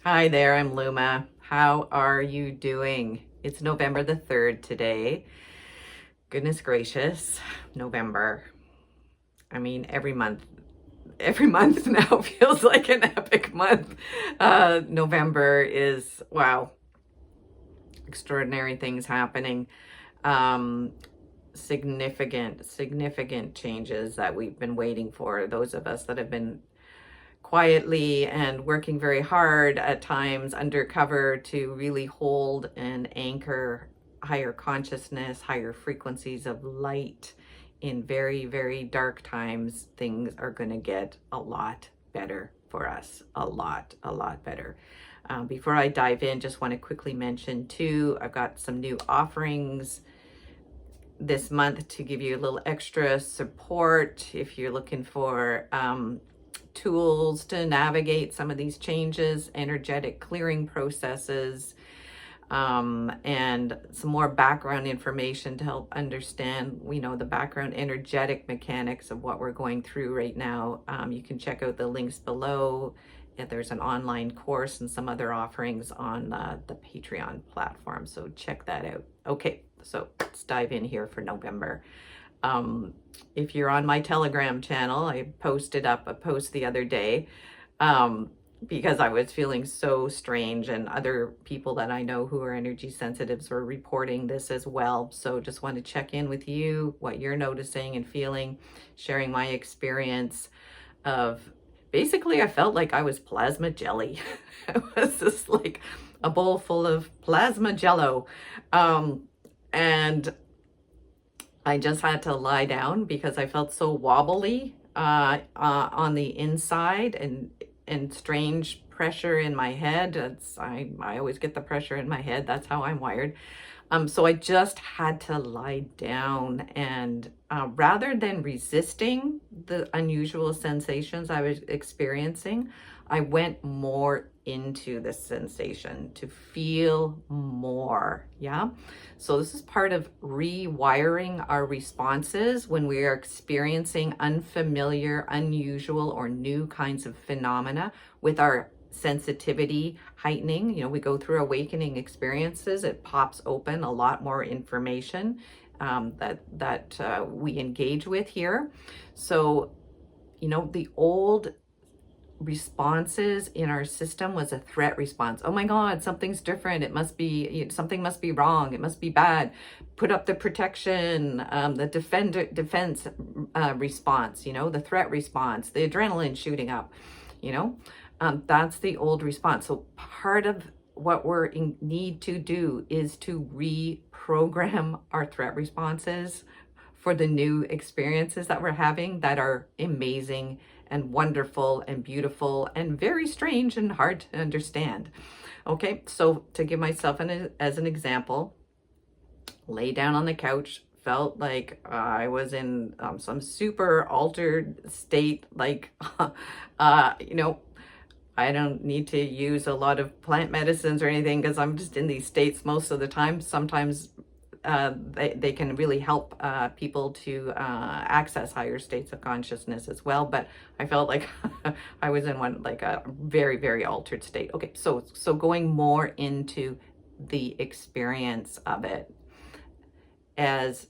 Hi there, I'm Luma. How are you doing? It's November the 3rd today. Goodness gracious, November. I mean, every month now feels like an epic month. November is, wow, extraordinary things happening. Um, significant changes that we've been waiting for. Those of us that have been quietly and working very hard at times undercover to really hold and anchor higher consciousness, higher frequencies of light in very, very dark times. Things are going to get a lot better for us. A lot better. Before I dive in, just want to quickly mention too, I've got some new offerings this month to give you a little extra support if you're looking for tools to navigate some of these changes, energetic clearing processes, and some more background information to help understand, the background energetic mechanics of what we're going through right now. You can check out the links below. There's an online course and some other offerings on the Patreon platform, so check that out. Okay, so let's dive in here for November. If you're on my Telegram channel, I posted up a post the other day because I was feeling so strange, and other people that I know who are energy sensitives were reporting this as well. So just want to check in with you, what you're noticing and feeling, sharing my experience of basically I felt like I was plasma jelly. It was just like a bowl full of plasma jello. And I just had to lie down because I felt so wobbly on the inside and strange pressure in my head. I always get the pressure in my head. That's how I'm wired. So I just had to lie down, and rather than resisting the unusual sensations I was experiencing, I went more into the sensation to feel more. Yeah. So this is part of rewiring our responses when we are experiencing unfamiliar, unusual, or new kinds of phenomena with our sensitivity heightening. We go through awakening experiences, it pops open a lot more information that we engage with here. So, the old responses in our system was a threat response. Oh my God, something's different. Something must be wrong. It must be bad. Put up the protection, the defense response, the threat response, the adrenaline shooting up, that's the old response. So part of what we need to do is to reprogram our threat responses for the new experiences that we're having that are amazing and wonderful and beautiful and very strange and hard to understand. Okay, so to give myself as an example, lay down on the couch, felt like I was in some super altered state, like, I don't need to use a lot of plant medicines or anything because I'm just in these states most of the time. Sometimes they can really help people to access higher states of consciousness as well. But I felt like I was in like a very, very altered state. Okay, so going more into the experience of it as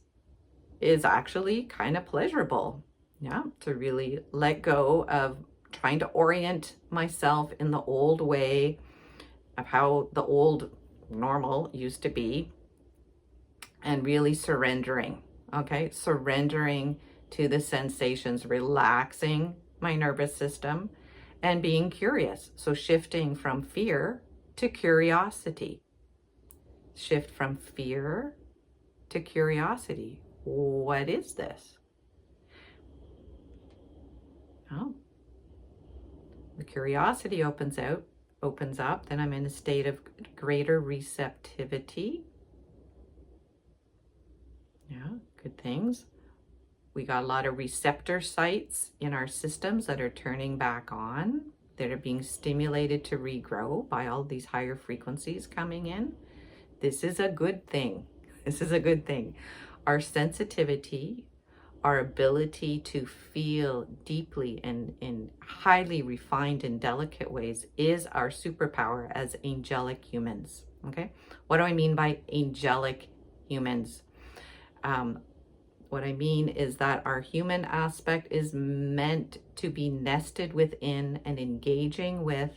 is actually kind of pleasurable. Yeah, to really let go of trying to orient myself in the old way of how the old normal used to be, and really surrendering to the sensations, relaxing my nervous system and being curious. So shifting from fear to curiosity. Shift from fear to curiosity. What is this? Oh, the curiosity opens up, then I'm in a state of greater receptivity. Yeah, good things. We got a lot of receptor sites in our systems that are turning back on, that are being stimulated to regrow by all these higher frequencies coming in. This is a good thing. Our sensitivity, our ability to feel deeply and in highly refined and delicate ways is our superpower as angelic humans. Okay, what do I mean by angelic humans? What I mean is that our human aspect is meant to be nested within and engaging with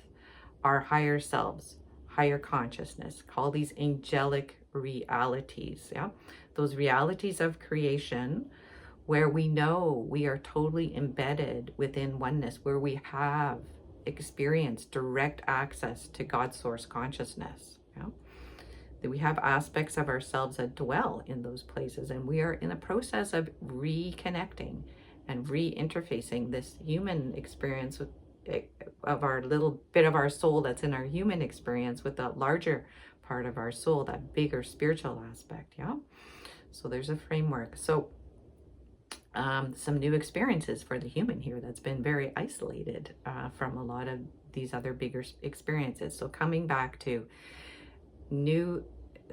our higher selves, higher consciousness. Call these angelic realities. Yeah, those realities of creation where we know we are totally embedded within oneness, where we have experienced direct access to God's source consciousness. Yeah? That we have aspects of ourselves that dwell in those places, and we are in a process of reconnecting and re-interfacing this human experience with, of our little bit of our soul that's in our human experience with the larger part of our soul, that bigger spiritual aspect. Yeah, so there's a framework. So some new experiences for the human here that's been very isolated from a lot of these other bigger experiences. So coming back to new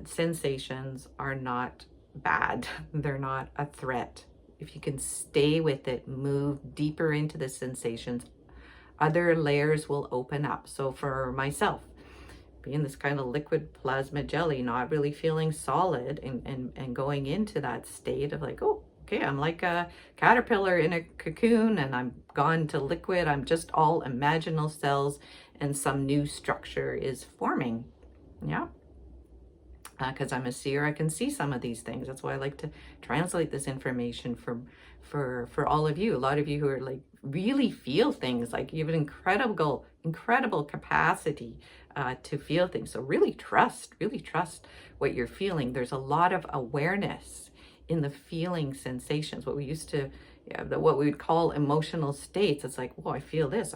sensations are not bad. They're not a threat. If you can stay with it, move deeper into the sensations, other layers will open up. So for myself, being this kind of liquid plasma jelly, not really feeling solid, and going into that state of like, oh, okay, I'm like a caterpillar in a cocoon and I'm gone to liquid. I'm just all imaginal cells and some new structure is forming. Yeah. Because I'm a seer, I can see some of these things. That's why I like to translate this information for all of you. A lot of you who are like really feel things, like you have an incredible capacity to feel things. So really trust what you're feeling. There's a lot of awareness in the feeling sensations, what we used to, what we would call emotional states. It's like, oh, I feel this.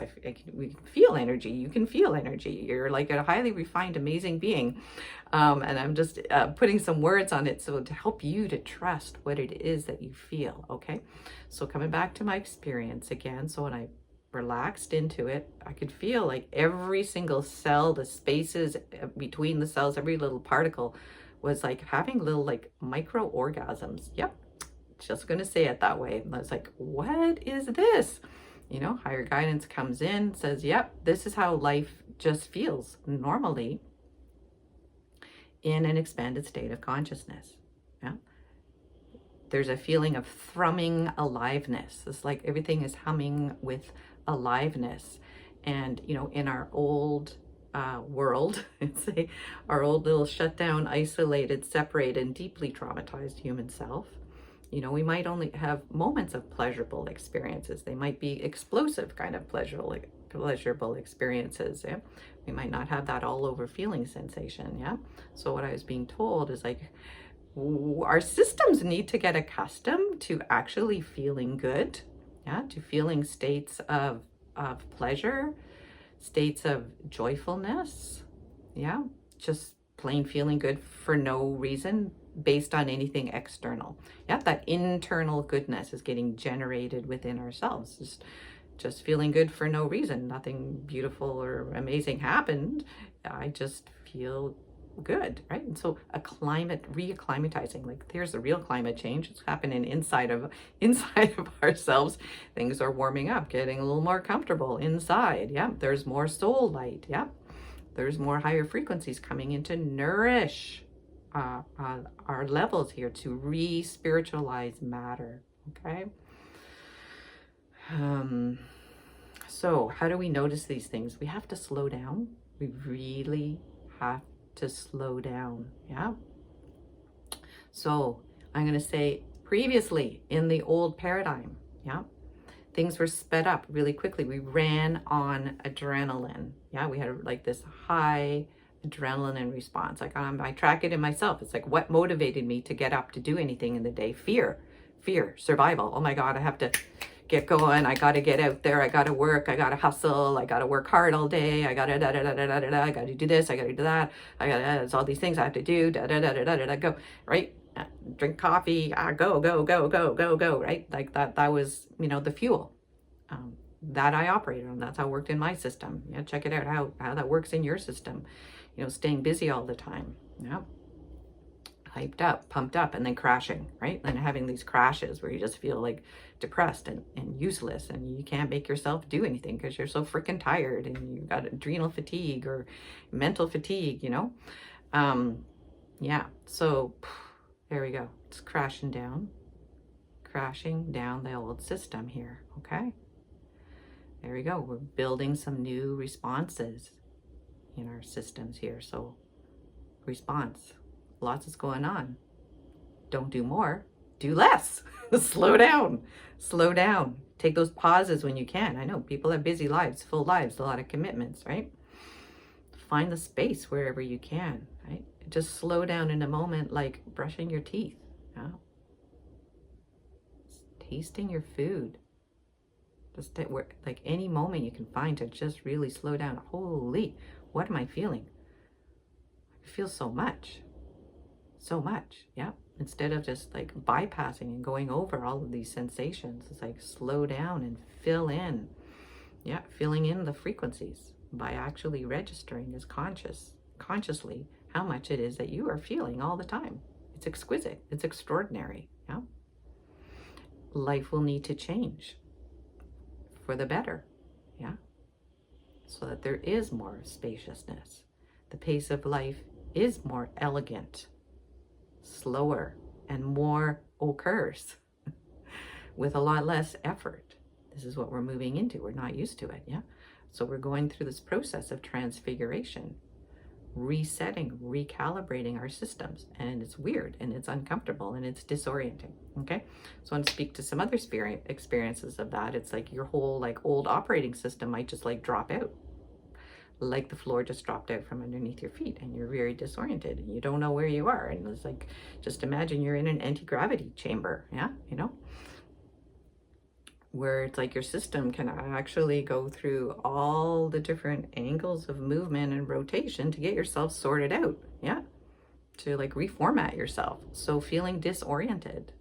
We can feel energy. You can feel energy. You're like a highly refined, amazing being. And I'm just putting some words on it so to help you to trust what it is that you feel. Okay. So coming back to my experience again. So when I relaxed into it, I could feel like every single cell, the spaces between the cells, every little particle was like having little like micro orgasms. Yep. Just going to say it that way. And I was like, what is this? Higher guidance comes in, says, yep, this is how life just feels normally in an expanded state of consciousness. Yeah. There's a feeling of thrumming aliveness. It's like everything is humming with aliveness. And, in our old world, say our old little shut down, isolated, separated, and deeply traumatized human self, we might only have moments of pleasurable experiences. They might be explosive kind of pleasurable experiences. Yeah? We might not have that all over feeling sensation. Yeah. So what I was being told is like, our systems need to get accustomed to actually feeling good. Yeah. To feeling states of pleasure, states of joyfulness. Yeah. Just plain feeling good for no reason based on anything external. Yeah, that internal goodness is getting generated within ourselves. Just feeling good for no reason. Nothing beautiful or amazing happened. I just feel good, right? And so re-acclimatizing, like there's the real climate change. It's happening inside of ourselves. Things are warming up, getting a little more comfortable inside. Yeah, there's more soul light. Yeah, there's more higher frequencies coming in to nourish our levels here, to re-spiritualize matter. Okay. So how do we notice these things? We have to slow down. We really have to slow down. Yeah. So I'm going to say previously in the old paradigm, yeah, things were sped up really quickly. We ran on adrenaline. Yeah. We had like this high adrenaline response. Like I track it in myself. It's like, what motivated me to get up to do anything in the day? Fear, survival. Oh my God, I have to get going. I got to get out there. I got to work. I got to hustle. I got to work hard all day. I got to I got to do this. I got to do that. There's all these things I have to do. Go, right? Drink coffee. Go, right? Like that was, the fuel that I operated on. That's how it worked in my system. Yeah, check it out, how that works in your system. Staying busy all the time. Yeah. hyped up, pumped up, and then crashing, right? And having these crashes where you just feel like depressed and useless, and you can't make yourself do anything because you're so freaking tired and you got adrenal fatigue or mental fatigue, you know? Yeah, so there we go. It's crashing down the old system here, okay? There we go. We're building some new responses in our systems here. So response, lots is going on. Don't do more, do less. Slow down, slow down. Take those pauses when you can. I know people have busy lives, full lives, a lot of commitments, right? Find the space wherever you can, right? Just slow down in a moment, like brushing your teeth. Yeah? Tasting your food. Just like any moment you can find to just really slow down. Holy, what am I feeling? I feel so much. So much, yeah. Instead of just like bypassing and going over all of these sensations, it's like slow down and fill in. Yeah, filling in the frequencies by actually registering as consciously how much it is that you are feeling all the time. It's exquisite. It's extraordinary. Yeah. Life will need to change for the better. Yeah. So that there is more spaciousness. The pace of life is more elegant, slower, and more occurs with a lot less effort. This is what we're moving into. We're not used to it. Yeah. So we're going through this process of transfiguration, resetting, recalibrating our systems. And it's weird and it's uncomfortable and it's disorienting. Okay. So I want to speak to some other experiences of that. It's like your whole like old operating system might just like drop out. Like the floor just dropped out from underneath your feet and you're very disoriented and you don't know where you are. And it's like, just imagine you're in an anti-gravity chamber. Yeah. You know, where it's like your system can actually go through all the different angles of movement and rotation to get yourself sorted out. Yeah. To like reformat yourself. So feeling disoriented,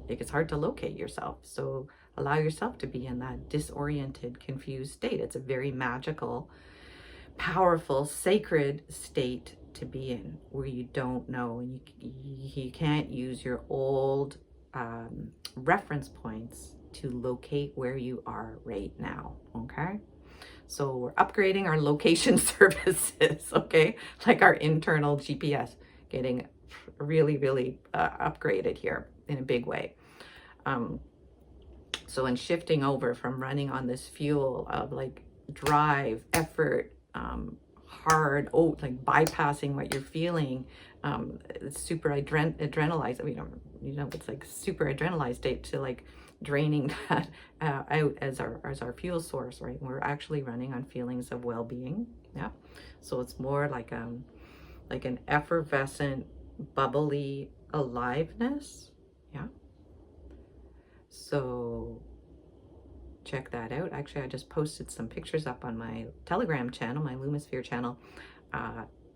like it's hard to locate yourself. So allow yourself to be in that disoriented, confused state. It's a very magical, powerful, sacred state to be in, where you don't know and you can't use your old reference points to locate where you are right now. Okay. So we're upgrading our location services. Okay. Like our internal GPS getting really, really upgraded here in a big way. So in shifting over from running on this fuel of like drive, effort, hard, like bypassing what you're feeling, super adrenalized. I mean, you know, it's like super adrenalized state to like draining that out as our fuel source, right? We're actually running on feelings of well-being. Yeah. So it's more like an effervescent, bubbly aliveness. Yeah. So check that out. Actually, I just posted some pictures up on my Telegram channel, my Lumisphere channel.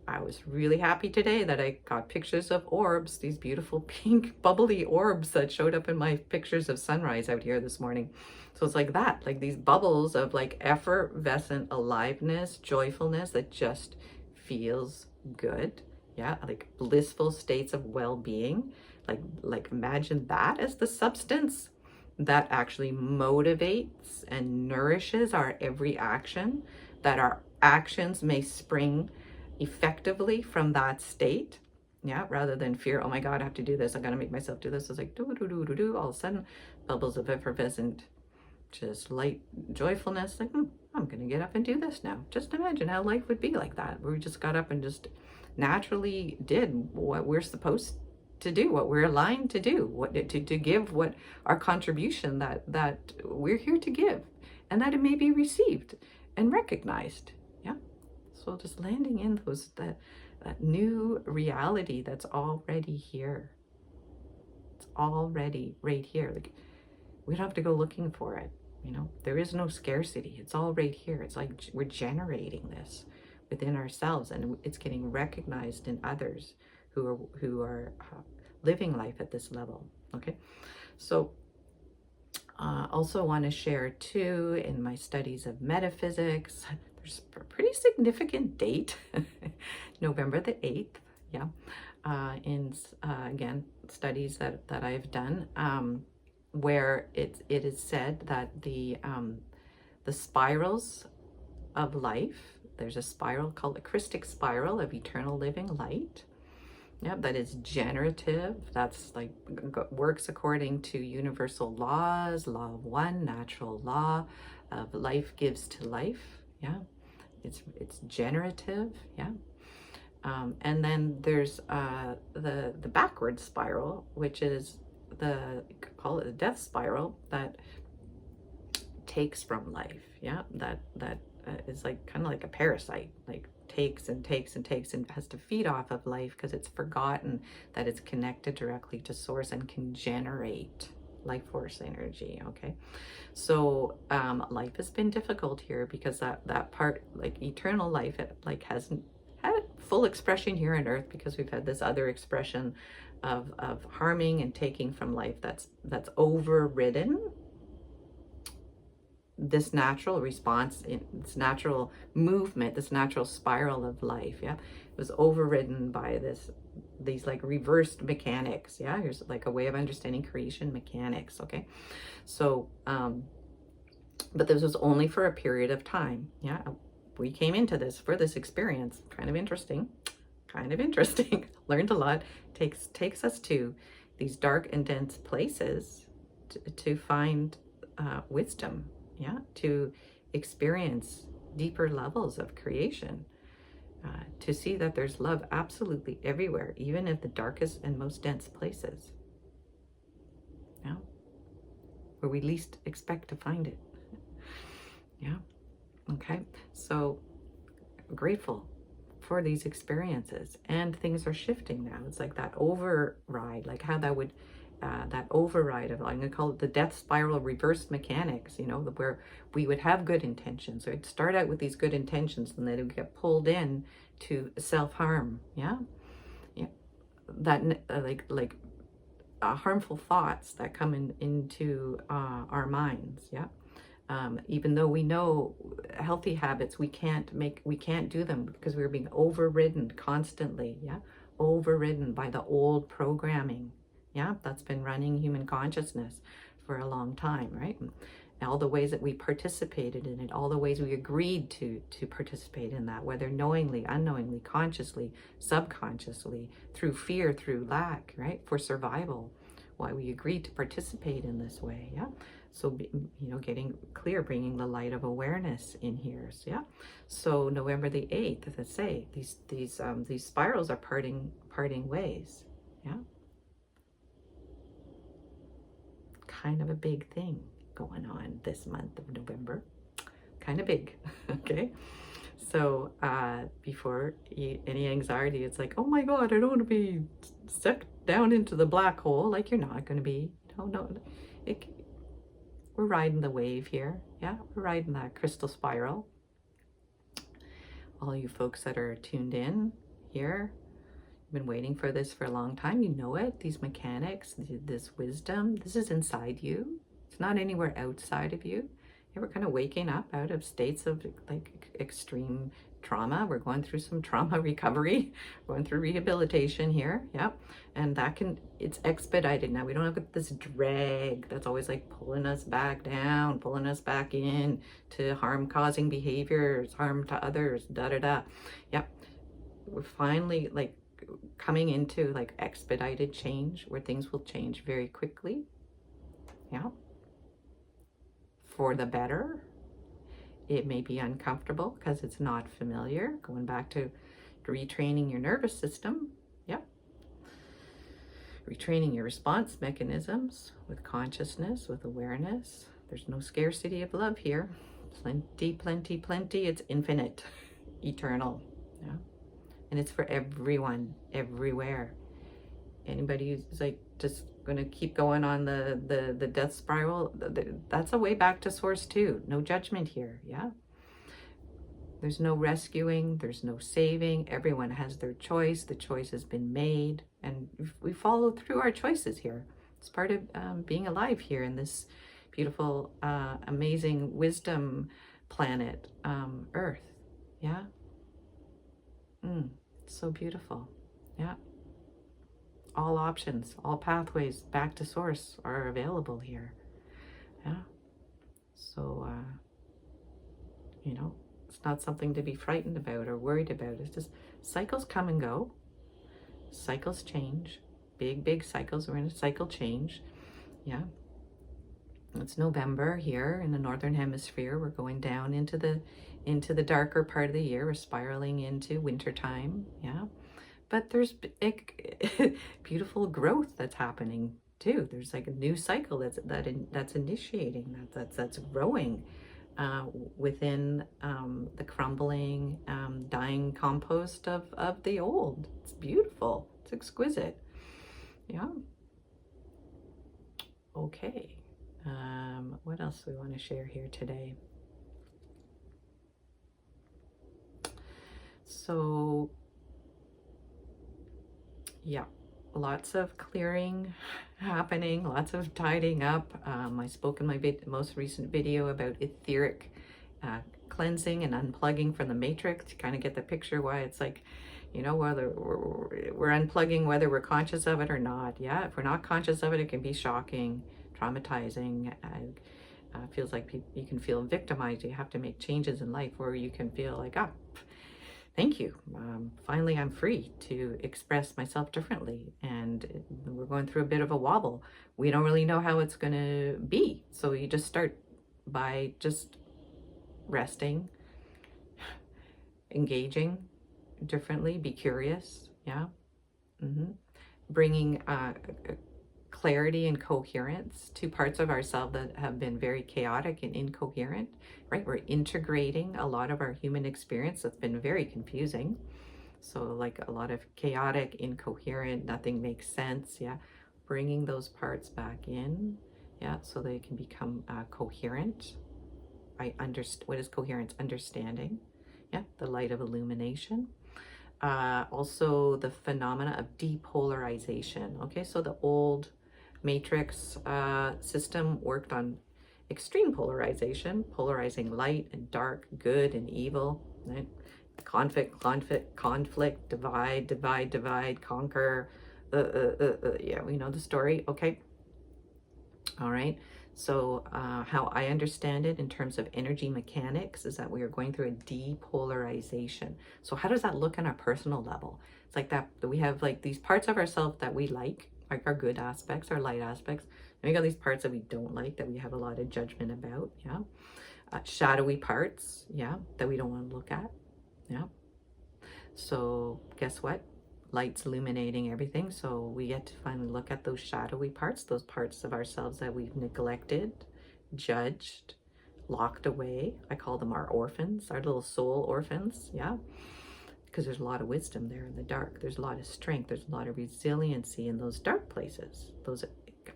I was really happy today that I got pictures of orbs, these beautiful pink bubbly orbs that showed up in my pictures of sunrise out here this morning. So it's like that, like these bubbles of like effervescent aliveness, joyfulness that just feels good. Yeah, like blissful states of well-being. Like imagine that as the substance that actually motivates and nourishes our every action, that our actions may spring effectively from that state. Yeah, rather than fear, oh my God, I have to do this, I gotta make myself do this. It's like do all of a sudden bubbles of effervescent, just light joyfulness, like I'm gonna get up and do this now. Just imagine how life would be like that, where we just got up and just naturally did what we're supposed to do, what we're aligned to do, what to give, what our contribution that we're here to give, and that it may be received and recognized. Yeah. So just landing in those that new reality that's already here. It's already right here. Like we don't have to go looking for it. You know, there is no scarcity. It's all right here. It's like we're generating this within ourselves, and it's getting recognized in others who are living life at this level. Okay, so also want to share too, in my studies of metaphysics, there's a pretty significant date, November the 8th. Yeah, again, studies that I've done, where it is said that the spirals of life, there's a spiral called the Christic spiral of eternal living light. Yeah, that is generative. That's like works according to universal laws, law of one, natural law of life gives to life. Yeah, it's generative. Yeah. And then there's the backward spiral, which is call it the death spiral, that takes from life. Yeah, that is like kind of like a parasite, like takes and takes and takes and has to feed off of life because it's forgotten that it's connected directly to source and can generate life force energy. Okay, so life has been difficult here because that part, like eternal life, it like hasn't had full expression here on earth because we've had this other expression of harming and taking from life that's overridden this natural response, this natural movement, this natural spiral of life. Yeah, it was overridden by these like reversed mechanics. Yeah, here's like a way of understanding creation mechanics. Okay, so but this was only for a period of time. Yeah, we came into this for this experience. Kind of interesting. Learned a lot. Takes us to these dark and dense places to find wisdom. Yeah, to experience deeper levels of creation, to see that there's love absolutely everywhere, even in the darkest and most dense places. Yeah, where we least expect to find it. Yeah. Okay. So grateful for these experiences, and things are shifting now. It's like that override, like how that would that override of, I'm going to call it the death spiral reversed mechanics, you know, where we would have good intentions, or it'd start out with these good intentions and then it would get pulled in to self-harm. Yeah. Yeah. That like harmful thoughts that come into our minds. Yeah. Even though we know healthy habits, we can't do them because we're being overridden constantly. Yeah, overridden by the old programming. Yeah, that's been running human consciousness for a long time, right? And all the ways that we participated in it, all the ways we agreed to participate in that, whether knowingly, unknowingly, consciously, subconsciously, through fear, through lack, right? For survival, why we agreed to participate in this way. Yeah. So, you know, getting clear, bringing the light of awareness in here. So, yeah. So November the 8th, as I say, these spirals are parting ways. Yeah. Kind of a big thing going on this month of November. Kind of big. Okay. So before any anxiety, it's like, oh my God, I don't want to be sucked down into the black hole. Like, you're not going to be. No. We're riding the wave here. Yeah, we're riding that crystal spiral. All you folks that are tuned in here, you've been waiting for this for a long time. You know it. These mechanics, this wisdom, this is inside you. It's not anywhere outside of you. Yeah, we're kind of waking up out of states of like extreme trauma. We're going through some trauma recovery, going through rehabilitation here. Yeah. And it's expedited now. We don't have this drag that's always like pulling us back down, pulling us back in to harm causing behaviors, harm to others, Yep. We're finally like coming into like expedited change where things will change very quickly. Yeah. For the better. It may be uncomfortable because it's not familiar. Going back to retraining your nervous system. Yep. Retraining your response mechanisms with consciousness, with awareness. There's no scarcity of love here. Plenty, plenty, plenty. It's infinite, eternal. Yeah. And it's for everyone, everywhere. Anybody who's like just going to keep going on the death spiral, that's a way back to source too. No judgment here. Yeah. There's no rescuing. There's no saving. Everyone has their choice. The choice has been made. And we follow through our choices here. It's part of being alive here in this beautiful, amazing wisdom planet, Earth. Yeah. So beautiful. Yeah. All options, all pathways back to source are available here. Yeah. So, you know, it's not something to be frightened about or worried about. It's just cycles come and go. Cycles change. Big, big cycles. We're in a cycle change. Yeah. It's November here in the Northern Hemisphere. We're going down into the darker part of the year. We're spiraling into wintertime. Yeah. But there's beautiful growth that's happening too. There's like a new cycle that's initiating, that's growing within the crumbling, dying compost of the old. It's beautiful. It's exquisite. Yeah. Okay. What else do we want to share here today? So, yeah, lots of clearing happening, lots of tidying up. I spoke in my most recent video about etheric cleansing and unplugging from the matrix to kind of get the picture why it's like, you know, whether we're unplugging, whether we're conscious of it or not. Yeah, if we're not conscious of it, it can be shocking, traumatizing. Feels like you can feel victimized. You have to make changes in life, or you can feel like, ah, thank you. Finally, I'm free to express myself differently. And we're going through a bit of a wobble. We don't really know how it's going to be. So you just start by just resting, engaging differently, be curious. Yeah. Bringing clarity and coherence to parts of ourselves that have been very chaotic and incoherent, right? We're integrating a lot of our human experience that's been very confusing. So like a lot of chaotic, incoherent, nothing makes sense. Yeah. Bringing those parts back in. Yeah. So they can become coherent. What is coherence? Understanding. Yeah. The light of illumination. Also the phenomena of depolarization. Okay. So the old matrix system worked on extreme polarization, polarizing light and dark, good and evil, right? Conflict, divide, conquer. Yeah, we know the story. Okay. All right. So how I understand it in terms of energy mechanics is that we are going through a depolarization. So how does that look on a personal level? It's like that we have like these parts of ourselves that we like our good aspects, our light aspects. And we got these parts that we don't like, that we have a lot of judgment about. Yeah. Shadowy parts. Yeah. That we don't want to look at. Yeah. So guess what? Light's illuminating everything. So we get to finally look at those shadowy parts, those parts of ourselves that we've neglected, judged, locked away. I call them our orphans, our little soul orphans. Yeah. Because there's a lot of wisdom there in the dark. There's a lot of strength. There's a lot of resiliency in those dark places, those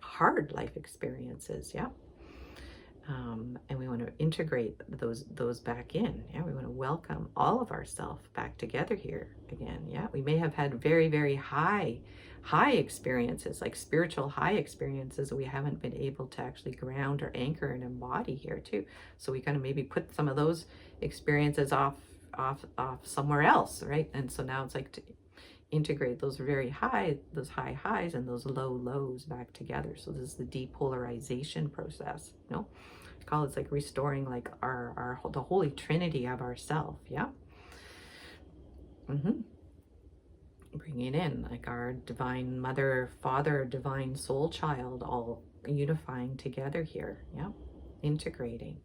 hard life experiences. Yeah. And we want to integrate those back in. Yeah. We want to welcome all of ourselves back together here again. Yeah. We may have had very, very high experiences, like spiritual high experiences that we haven't been able to actually ground or anchor and embody here too. So we kind of maybe put some of those experiences off somewhere else, right? And so now it's like to integrate those high highs and those low lows back together. So this is the depolarization process. You know, I call it like restoring like the holy trinity of ourself. Yeah. Bringing in like our divine mother, father, divine soul child, all unifying together here. Yeah. Integrating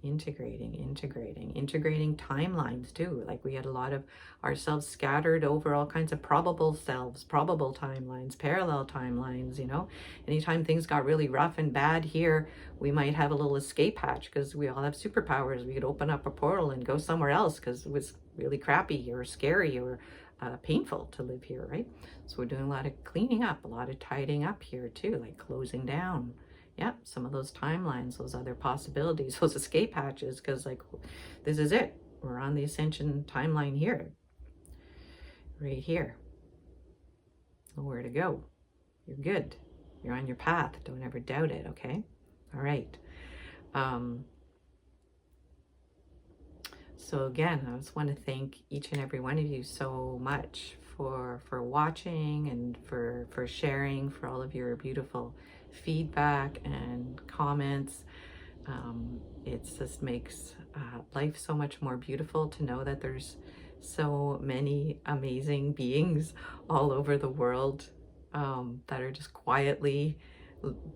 timelines too. Like we had a lot of ourselves scattered over all kinds of probable selves, probable timelines, parallel timelines, you know. Anytime things got really rough and bad here, we might have a little escape hatch because we all have superpowers. We could open up a portal and go somewhere else because it was really crappy or scary or painful to live here, right? So we're doing a lot of cleaning up, a lot of tidying up here too, like closing down. Yeah, some of those timelines, those other possibilities, those escape hatches, because like this is it. We're on the ascension timeline here, right here. Nowhere to go. You're good. You're on your path. Don't ever doubt it. Okay. All right. So again, I just want to thank each and every one of you so much for watching and for sharing, for all of your beautiful feedback and comments. It just makes life so much more beautiful to know that there's so many amazing beings all over the world that are just quietly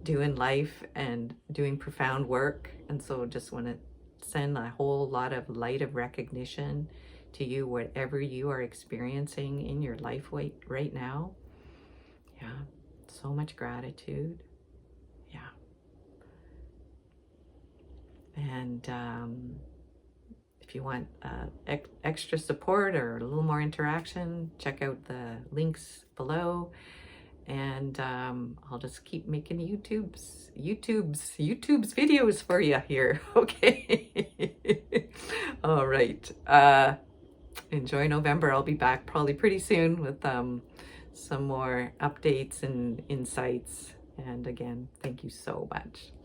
doing life and doing profound work. And so just want to send a whole lot of light of recognition to you, whatever you are experiencing in your life right now. Yeah, so much gratitude. Yeah. And if you want extra support or a little more interaction, check out the links below. And I'll just keep making YouTube's videos for you here. Okay. All right. Enjoy November. I'll be back probably pretty soon with some more updates and insights. And again, thank you so much.